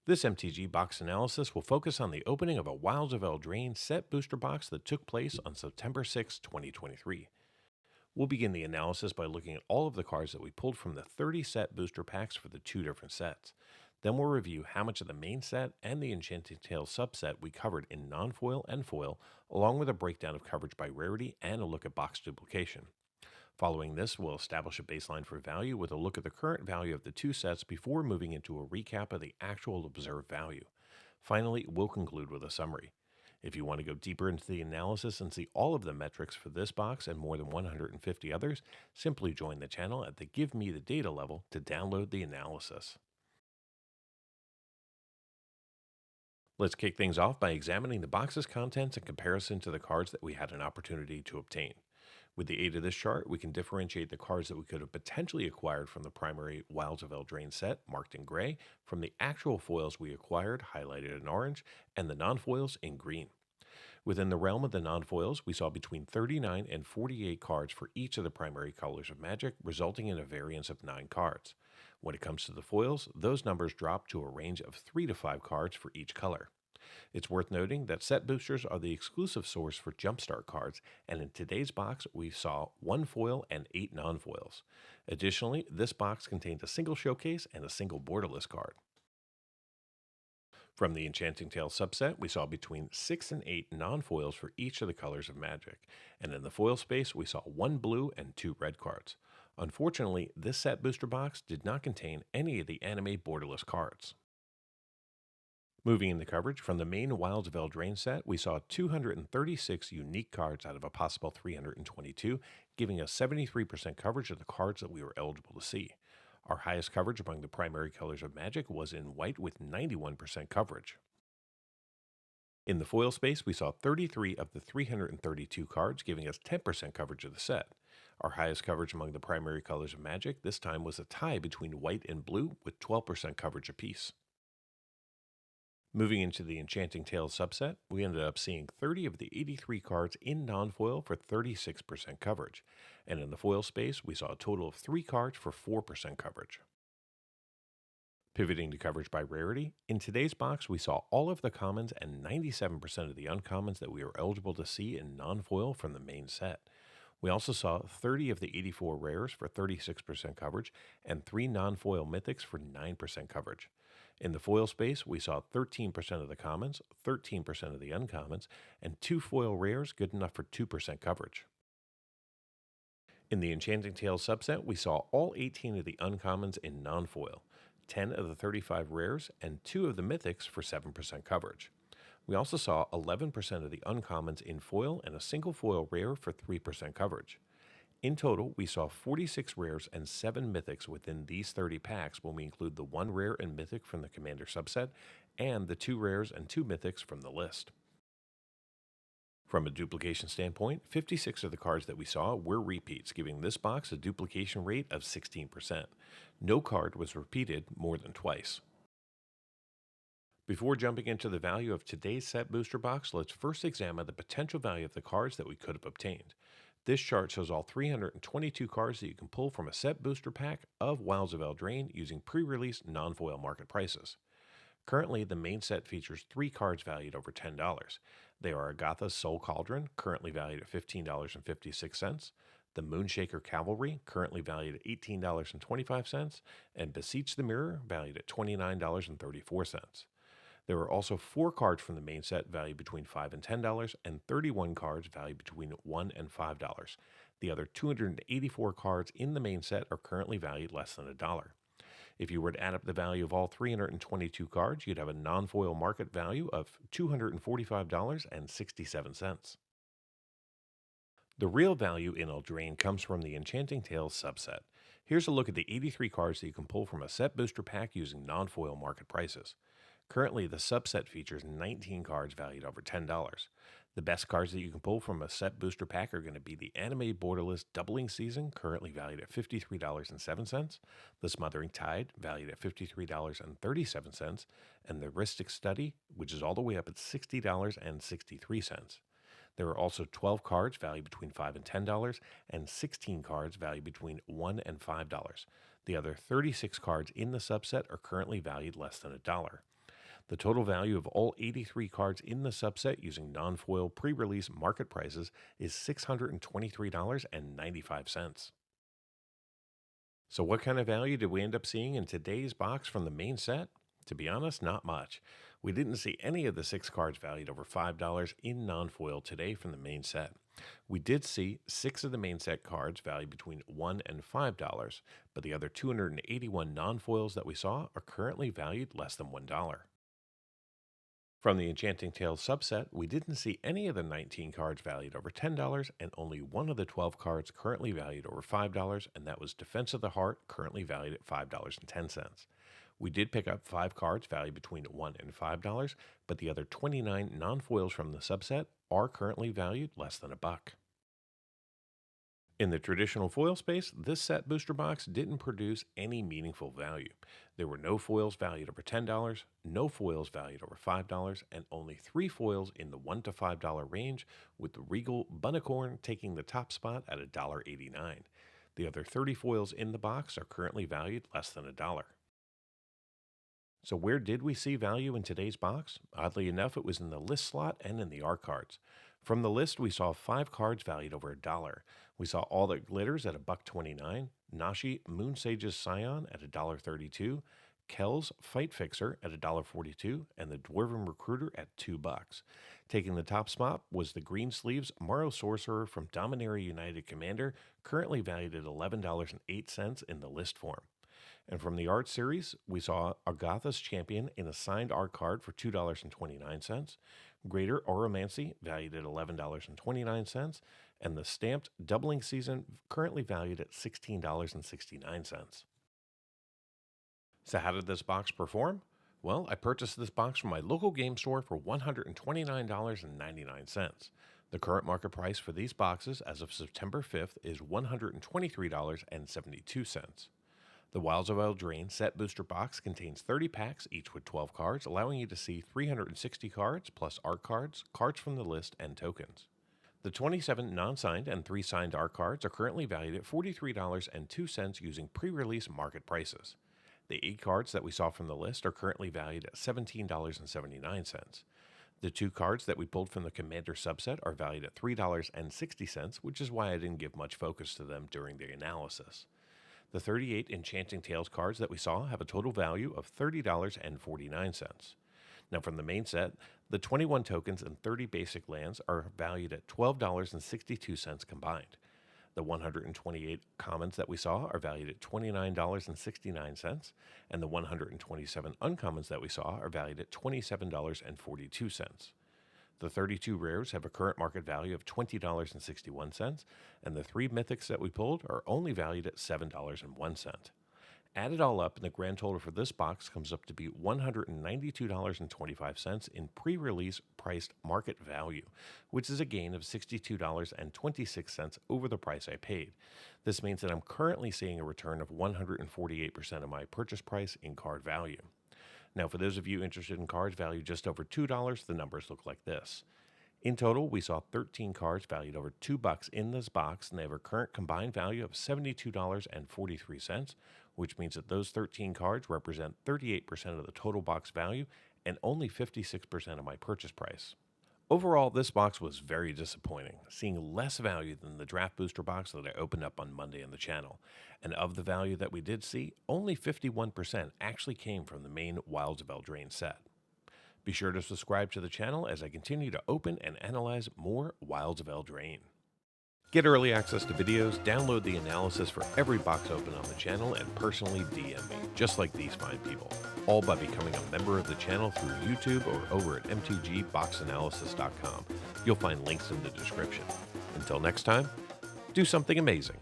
This MTG box analysis will focus on the opening of a Wilds of Eldraine set booster box that took place on September 6, 2023. We'll begin the analysis by looking at all of the cards that we pulled from the 30 set booster packs for the two different sets. Then we'll review how much of the main set and the Enchanting Tales subset we covered in non-foil and foil, along with a breakdown of coverage by rarity and a look at box duplication. Following this, we'll establish a baseline for value with a look at the current value of the two sets before moving into a recap of the actual observed value. Finally, we'll conclude with a summary. If you want to go deeper into the analysis and see all of the metrics for this box and more than 150 others, simply join the channel at the Give Me the Data level to download the analysis. Let's kick things off by examining the box's contents in comparison to the cards that we had an opportunity to obtain. With the aid of this chart, we can differentiate the cards that we could have potentially acquired from the primary Wilds of Eldraine set, marked in gray, from the actual foils we acquired, highlighted in orange, and the non-foils in green. Within the realm of the non-foils, we saw between 39 and 48 cards for each of the primary colors of Magic, resulting in a variance of 9 cards. When it comes to the foils, those numbers drop to a range of 3 to 5 cards for each color. It's worth noting that set boosters are the exclusive source for jumpstart cards, and in today's box we saw 1 foil and 8 non-foils. Additionally, this box contained a single showcase and a single borderless card. From the Enchanting Tales subset, we saw between 6 and 8 non-foils for each of the colors of Magic, and in the foil space we saw 1 blue and 2 red cards. Unfortunately, this set booster box did not contain any of the anime borderless cards. Moving into coverage, from the main Wilds of Eldraine set, we saw 236 unique cards out of a possible 322, giving us 73% coverage of the cards that we were eligible to see. Our highest coverage among the primary colors of Magic was in white with 91% coverage. In the foil space, we saw 33 of the 332 cards, giving us 10% coverage of the set. Our highest coverage among the primary colors of Magic this time was a tie between white and blue with 12% coverage apiece. Moving into the Enchanting Tales subset, we ended up seeing 30 of the 83 cards in non-foil for 36% coverage, and in the foil space, we saw a total of 3 cards for 4% coverage. Pivoting to coverage by rarity, in today's box we saw all of the commons and 97% of the uncommons that we were eligible to see in non-foil from the main set. We also saw 30 of the 84 rares for 36% coverage and 3 non-foil mythics for 9% coverage. In the foil space, we saw 13% of the commons, 13% of the uncommons, and 2 foil rares good enough for 2% coverage. In the Enchanting Tales subset, we saw all 18 of the uncommons in non-foil, 10 of the 35 rares, and 2 of the mythics for 7% coverage. We also saw 11% of the uncommons in foil and a single foil rare for 3% coverage. In total, we saw 46 rares and 7 mythics within these 30 packs when we include the 1 rare and mythic from the Commander subset and the 2 rares and 2 mythics from the list. From a duplication standpoint, 56 of the cards that we saw were repeats, giving this box a duplication rate of 16%. No card was repeated more than twice. Before jumping into the value of today's set booster box, let's first examine the potential value of the cards that we could have obtained. This chart shows all 322 cards that you can pull from a set booster pack of Wilds of Eldraine using pre-release non-foil market prices. Currently, the main set features 3 cards valued over $10. They are Agatha's Soul Cauldron, currently valued at $15.56, the Moonshaker Cavalry, currently valued at $18.25, and Beseech the Mirror, valued at $29.34. There are also 4 cards from the main set valued between $5 and $10, and 31 cards valued between $1 and $5. The other 284 cards in the main set are currently valued less than $1. If you were to add up the value of all 322 cards, you'd have a non-foil market value of $245.67. The real value in Eldraine comes from the Enchanting Tales subset. Here's a look at the 83 cards that you can pull from a set booster pack using non-foil market prices. Currently, the subset features 19 cards valued over $10. The best cards that you can pull from a set booster pack are going to be the Anime Borderless Doubling Season, currently valued at $53.07, the Smothering Tide, valued at $53.37, and the Ristic Study, which is all the way up at $60.63. There are also 12 cards valued between $5 and $10, and 16 cards valued between $1 and $5. The other 36 cards in the subset are currently valued less than $1. The total value of all 83 cards in the subset using non-foil pre-release market prices is $623.95. So what kind of value did we end up seeing in today's box from the main set? To be honest, not much. We didn't see any of the 6 cards valued over $5 in non-foil today from the main set. We did see 6 of the main set cards valued between $1 and $5, but the other 281 non-foils that we saw are currently valued less than $1. From the Enchanting Tales subset, we didn't see any of the 19 cards valued over $10 and only one of the 12 cards currently valued over $5, and that was Defense of the Heart, currently valued at $5.10. We did pick up 5 cards valued between $1 and $5, but the other 29 non-foils from the subset are currently valued less than $1. In the traditional foil space, this set booster box didn't produce any meaningful value. There were no foils valued over $10, no foils valued over $5, and only 3 foils in the $1 to $5 range, with the Regal Bunnicorn taking the top spot at $1.89. The other 30 foils in the box are currently valued less than $1. So where did we see value in today's box? Oddly enough, it was in the list slot and in the art cards. From the list, we saw 5 cards valued over $1. We saw All That Glitters at $1.29, Nashi Moonsage's Scion at $1.32, Kel's Fight Fixer at $1.42, and the Dwarven Recruiter at $2. Taking the top spot was the Green Sleeves Maro-Sorcerer from Dominaria United Commander, currently valued at $11.08 in the list form. And from the art series, we saw Agatha's Champion in a signed art card for $2.29, Greater Oromancy valued at $11.29, and the stamped Doubling Season currently valued at $16.69. So how did this box perform? Well, I purchased this box from my local game store for $129.99. The current market price for these boxes as of September 5th is $123.72. The Wilds of Eldraine set booster box contains 30 packs, each with 12 cards, allowing you to see 360 cards, plus art cards, cards from the list, and tokens. The 27 non-signed and 3 signed art cards are currently valued at $43.02 using pre-release market prices. The 8 cards that we saw from the list are currently valued at $17.79. The 2 cards that we pulled from the Commander subset are valued at $3.60, which is why I didn't give much focus to them during the analysis. The 38 Enchanting Tales cards that we saw have a total value of $30.49. Now from the main set, the 21 tokens and 30 basic lands are valued at $12.62 combined. The 128 commons that we saw are valued at $29.69, and the 127 uncommons that we saw are valued at $27.42. The 32 rares have a current market value of $20.61, and the 3 mythics that we pulled are only valued at $7.01. Add it all up, and the grand total for this box comes up to be $192.25 in pre-release priced market value, which is a gain of $62.26 over the price I paid. This means that I'm currently seeing a return of 148% of my purchase price in card value. Now, for those of you interested in cards valued just over $2, the numbers look like this. In total, we saw 13 cards valued over $2 in this box, and they have a current combined value of $72.43, which means that those 13 cards represent 38% of the total box value and only 56% of my purchase price. Overall, this box was very disappointing, seeing less value than the draft booster box that I opened up on Monday on the channel. And of the value that we did see, only 51% actually came from the main Wilds of Eldraine set. Be sure to subscribe to the channel as I continue to open and analyze more Wilds of Eldraine. Get early access to videos, download the analysis for every box open on the channel, and personally DM me, just like these fine people, all by becoming a member of the channel through YouTube or over at mtgboxanalysis.com. You'll find links in the description. Until next time, do something amazing.